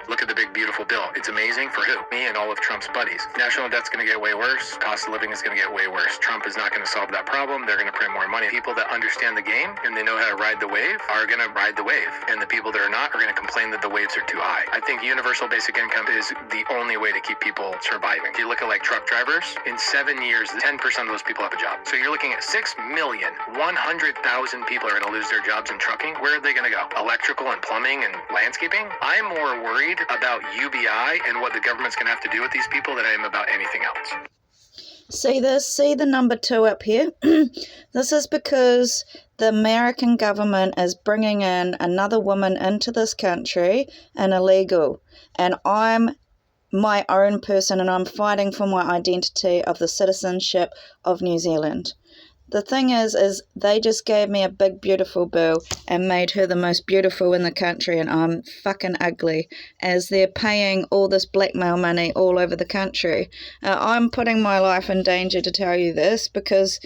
Look at the big beautiful bill. It's amazing for who? Me and all of Trump's buddies. National debt's going to get way worse. Cost of living is going to get way worse. Trump is not going to solve that problem. They're going to print more money. People that understand the game and they know how to ride the wave are going to ride the wave. And the people that are not are going to complain that the waves are too high. I think universal basic income is the only way to keep people surviving. If you look at like truck drivers, in 7 years, 10% of those people have a job. So you're looking at 6,100,000 people are going to lose their jobs in trucking. Where are they going to go? Electrical and plumbing and landscaping? I'm more worried about UBI and what the government's going to have to do with these people than I am about anything else. See this? See the number 2 up here? This is because the American government is bringing in another woman into this country, an illegal. And I'm my own person and I'm fighting for my identity of the citizenship of New Zealand. The thing is they just gave me a big beautiful bill and made her the most beautiful in the country, and I'm fucking ugly, as they're paying all this blackmail money all over the country. I'm putting my life in danger to tell you this because,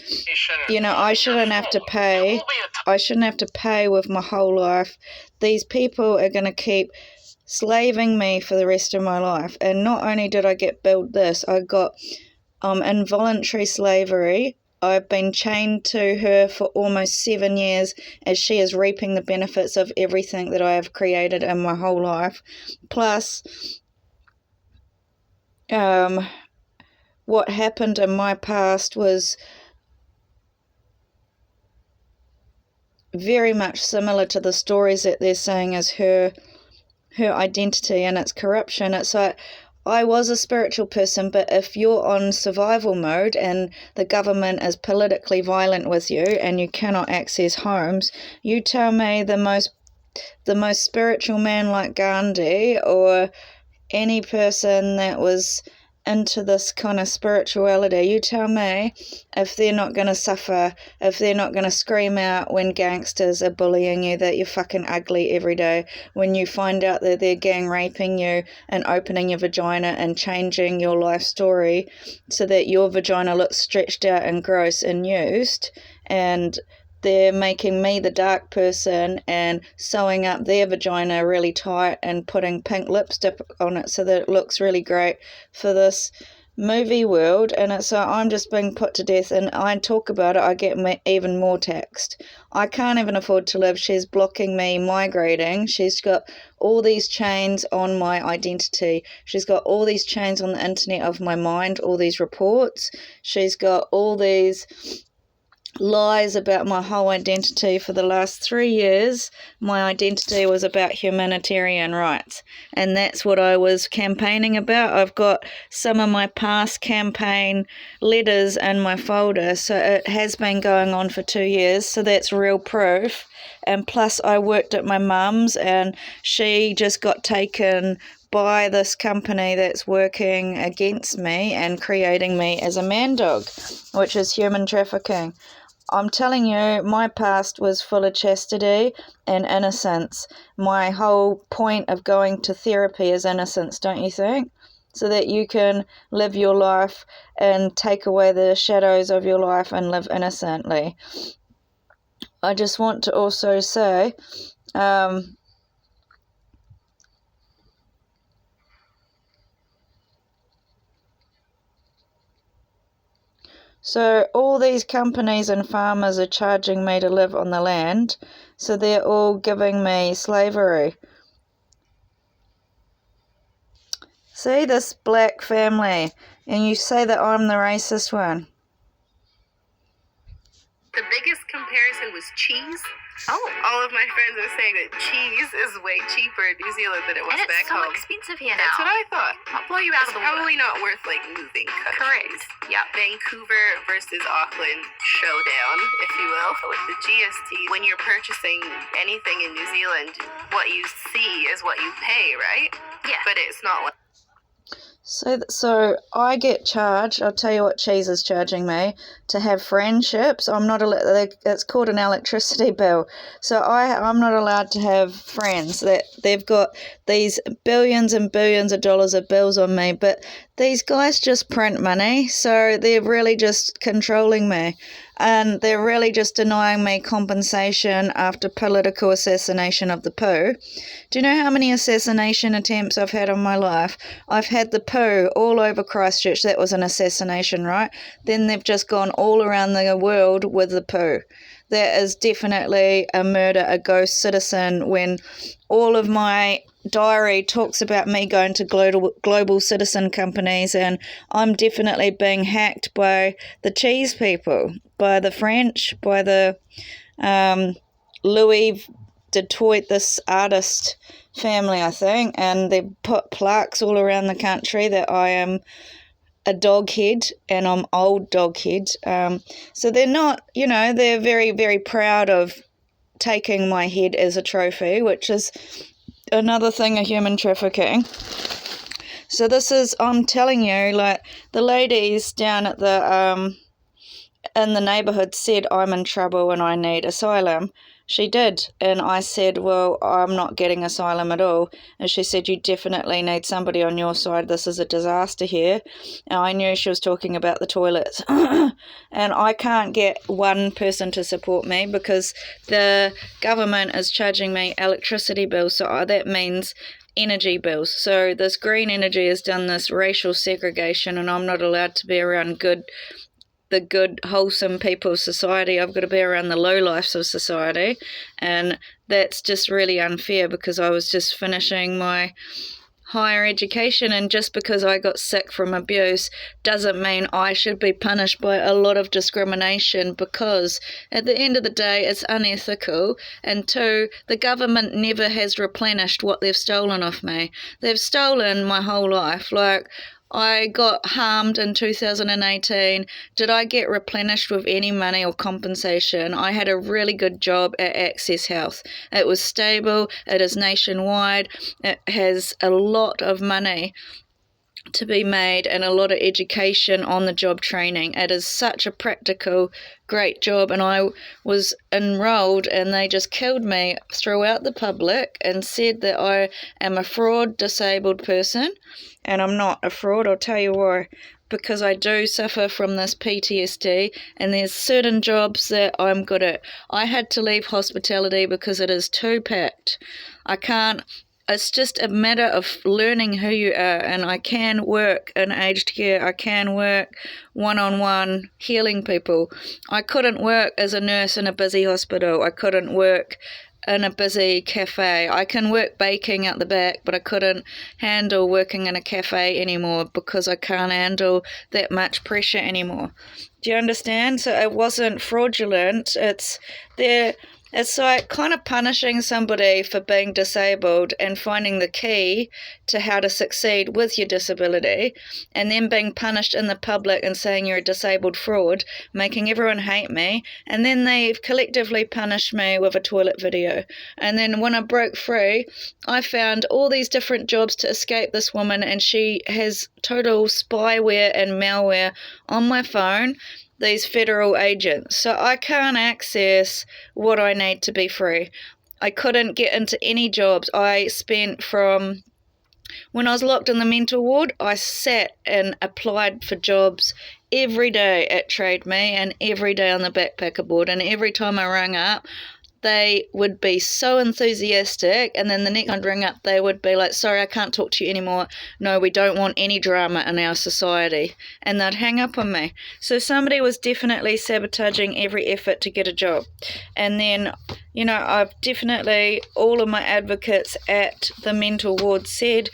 I shouldn't have to pay. I shouldn't have to pay with my whole life. These people are going to keep slaving me for the rest of my life. And not only did I get billed this, I got involuntary slavery. I've been chained to her for almost 7 years as she is reaping the benefits of everything that I have created in my whole life. Plus, what happened in my past was very much similar to the stories that they're saying is her identity and its corruption. It's like, I was a spiritual person, but if you're on survival mode and the government is politically violent with you and you cannot access homes, you tell me the most spiritual man like Gandhi or any person that was into this kind of spirituality, you tell me if they're not going to suffer, if they're not going to scream out when gangsters are bullying you that you're fucking ugly every day, when you find out that they're gang raping you and opening your vagina and changing your life story so that your vagina looks stretched out and gross and used, and they're making me the dark person and sewing up their vagina really tight and putting pink lipstick on it so that it looks really great for this movie world. And it's like, I'm just being put to death, and I talk about it, I get even more taxed. I can't even afford to live. She's blocking me migrating. She's got all these chains on my identity. She's got all these chains on the internet of my mind, all these reports. She's got all these lies about my whole identity. For the last 3 years, my identity was about humanitarian rights, and that's what I was campaigning about. I've got some of my past campaign letters in my folder, so it has been going on for 2 years, so that's real proof. And plus, I worked at my mum's, and she just got taken by this company that's working against me and creating me as a man dog, which is human trafficking. I'm telling you, my past was full of chastity and innocence. My whole point of going to therapy is innocence, don't you think? So that you can live your life and take away the shadows of your life and live innocently. I just want to also say, so all these companies and farmers are charging me to live on the land, so they're all giving me slavery. See, this black family, and you say that I'm the racist one. The biggest comparison was cheese. All of my friends are saying that cheese is way cheaper in New Zealand than it was back home. And it's so expensive here now. That's what I thought. I'll blow you out of the water. Probably not worth moving countries. Correct. Yeah. Vancouver versus Auckland showdown, if you will. With the GST, when you're purchasing anything in New Zealand, what you see is what you pay, right? Yeah. But it's not like... So I get charged, I'll tell you what cheese is charging me, to have friendships. It's called an electricity bill. So I'm not allowed to have friends. They've got these billions and billions of dollars of bills on me, but these guys just print money, so they're really just controlling me. and they're really just denying me compensation after political assassination of the poo. Do you know how many assassination attempts I've had in my life? I've had the poo all over Christchurch. That was an assassination, right? Then they've just gone all around the world with the poo. That is definitely a murder, a ghost citizen, when all of my diary talks about me going to global citizen companies, and I'm definitely being hacked by the cheese people, by the French, by the Louis Detroit, this artist family, I think, and they've put plaques all around the country that I am a dog head, and I'm old dog head. So they're not, they're very, very proud of taking my head as a trophy, which is another thing of human trafficking. So this is, I'm telling you, like, the ladies down at the in the neighbourhood said I'm in trouble and I need asylum. She did, and I said, well, I'm not getting asylum at all. And she said, you definitely need somebody on your side. This is a disaster here. And I knew she was talking about the toilets. And I can't get one person to support me because the government is charging me electricity bills. So that means energy bills. So this green energy has done this racial segregation, and I'm not allowed to be around the good, wholesome people of society. I've got to be around the lowlifes of society, and that's just really unfair because I was just finishing my higher education, and just because I got sick from abuse doesn't mean I should be punished by a lot of discrimination, because at the end of the day it's unethical, and two, the government never has replenished what they've stolen off me. They've stolen my whole life. Like, I got harmed in 2018. Did I get replenished with any money or compensation? I had a really good job at Access Health. It was stable. It is nationwide. It has a lot of money to be made and a lot of education on the job training. It is such a practical, great job, and I was enrolled, and they just killed me throughout the public and said that I am a fraud, disabled person, and I'm not a fraud. I'll tell you why. Because I do suffer from this PTSD, and there's certain jobs that I'm good at. I had to leave hospitality because it is too packed. I can't. It's just a matter of learning who you are, and I can work in aged care. I can work one-on-one healing people. I couldn't work as a nurse in a busy hospital. I couldn't work in a busy cafe. I can work baking out the back, but I couldn't handle working in a cafe anymore because I can't handle that much pressure anymore. Do you understand? So it wasn't fraudulent. It's like kind of punishing somebody for being disabled and finding the key to how to succeed with your disability, and then being punished in the public and saying you're a disabled fraud, making everyone hate me, and then they've collectively punished me with a toilet video. And then when I broke free, I found all these different jobs to escape this woman, and she has total spyware and malware on my phone, these federal agents. So I can't access what I need to be free. I couldn't get into any jobs. I spent from when I was locked in the mental ward, I sat and applied for jobs every day at Trade Me and every day on the backpacker board. And every time I rang up, they would be so enthusiastic, and then the next I'd ring up, they would be like, sorry, I can't talk to you anymore. No, we don't want any drama in our society. And they'd hang up on me. So somebody was definitely sabotaging every effort to get a job. And then, I've definitely, all of my advocates at the mental ward said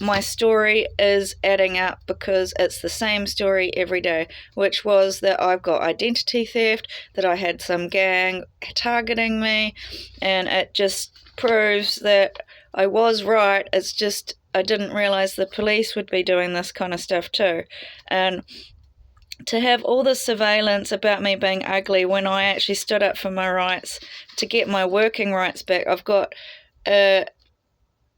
my story is adding up, because it's the same story every day, which was that I've got identity theft, that I had some gang targeting me, and it just proves that I was right. It's just I didn't realise the police would be doing this kind of stuff too. And to have all this surveillance about me being ugly when I actually stood up for my rights to get my working rights back. I've got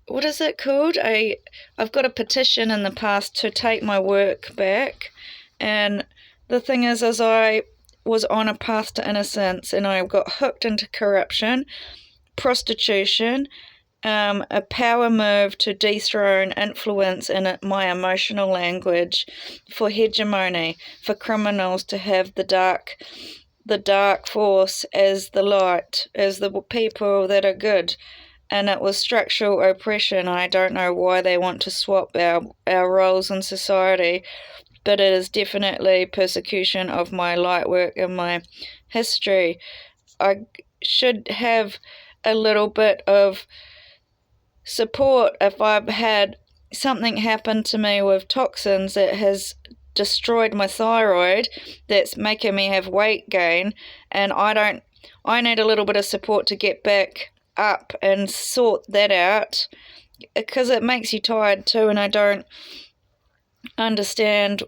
what is it called? I've got a petition in the past to take my work back, and the thing is I was on a path to innocence, and I got hooked into corruption, prostitution, a power move to dethrone influence in my emotional language, for hegemony, for criminals to have the dark the dark force as the light, as the people that are good. And it was structural oppression. I don't know why they want to swap our roles in society, but it is definitely persecution of my light work and my history. I should have a little bit of support if I've had something happen to me with toxins that has destroyed my thyroid, that's making me have weight gain, and I need a little bit of support to get back up and sort that out, because it makes you tired too, and I don't understand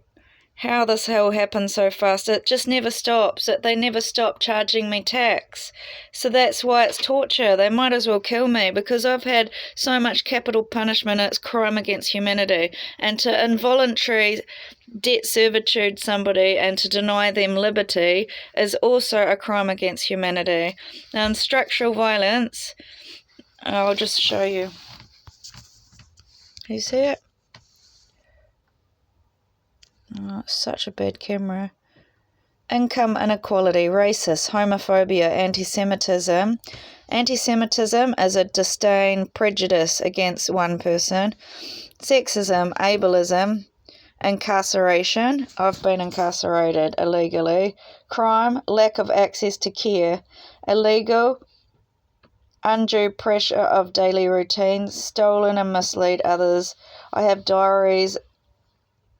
how this all happens so fast. It just never stops. They never stop charging me tax. So that's why it's torture. They might as well kill me, because I've had so much capital punishment. It's crime against humanity. And to involuntary debt servitude somebody and to deny them liberty is also a crime against humanity. Now, in structural violence, I'll just show you. You see it? Oh, it's such a bad camera. Income inequality, racist, homophobia, anti-Semitism. Anti-Semitism is a disdain, prejudice against one person. Sexism, ableism, incarceration. I've been incarcerated illegally. Crime, lack of access to care. Illegal, undue pressure of daily routines. Stolen and mislead others. I have diaries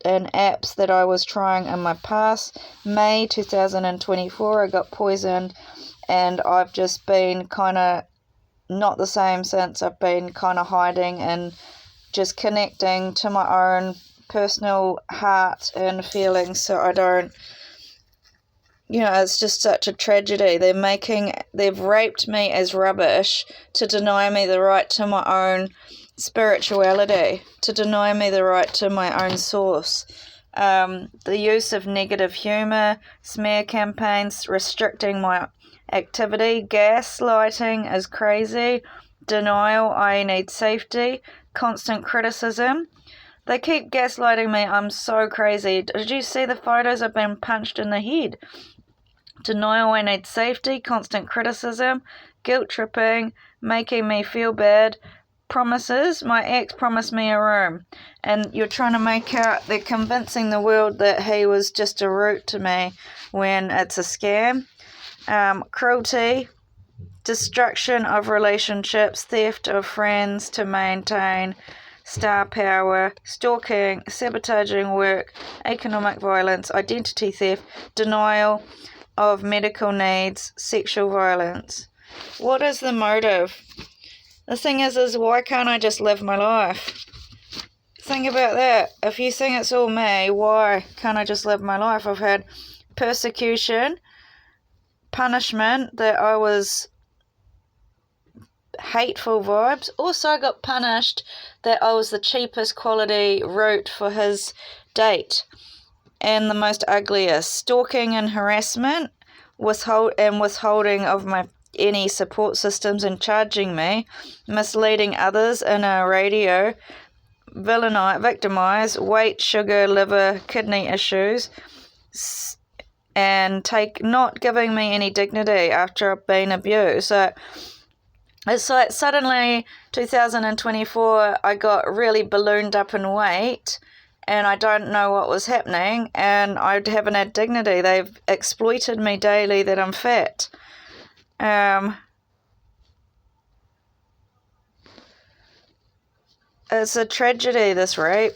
and apps that I was trying in my past. May 2024, I got poisoned, and I've just been kind of not the same since. I've been kind of hiding and just connecting to my own personal heart and feelings, so I don't, it's just such a tragedy. They've raped me as rubbish to deny me the right to my own spirituality, to deny me the right to my own source. The use of negative humour, smear campaigns, restricting my activity, gaslighting is crazy, denial, I need safety, constant criticism. They keep gaslighting me. I'm so crazy. Did you see the photos? I've been punched in the head. Denial, I need safety, constant criticism, guilt tripping, making me feel bad. Promises, my ex promised me a room, and you're trying to make out, they're convincing the world that he was just a route to me when it's a scam. Cruelty, destruction of relationships, theft of friends to maintain star power, stalking, sabotaging work, economic violence, identity theft, denial of medical needs, sexual violence. What is the motive? The thing is why can't I just live my life? Think about that. If you think it's all me, why can't I just live my life? I've had persecution, punishment, that I was hateful vibes. Also, I got punished that I was the cheapest quality route for his date and the most ugliest. Stalking and harassment, withholding of my any support systems and charging me, misleading others in a radio, victimize, weight, sugar, liver, kidney issues, and not giving me any dignity after I've been abused. So it's like suddenly 2024 I got really ballooned up in weight, and I don't know what was happening, and I haven't had dignity. They've exploited me daily that I'm fat. It's a tragedy, this rape.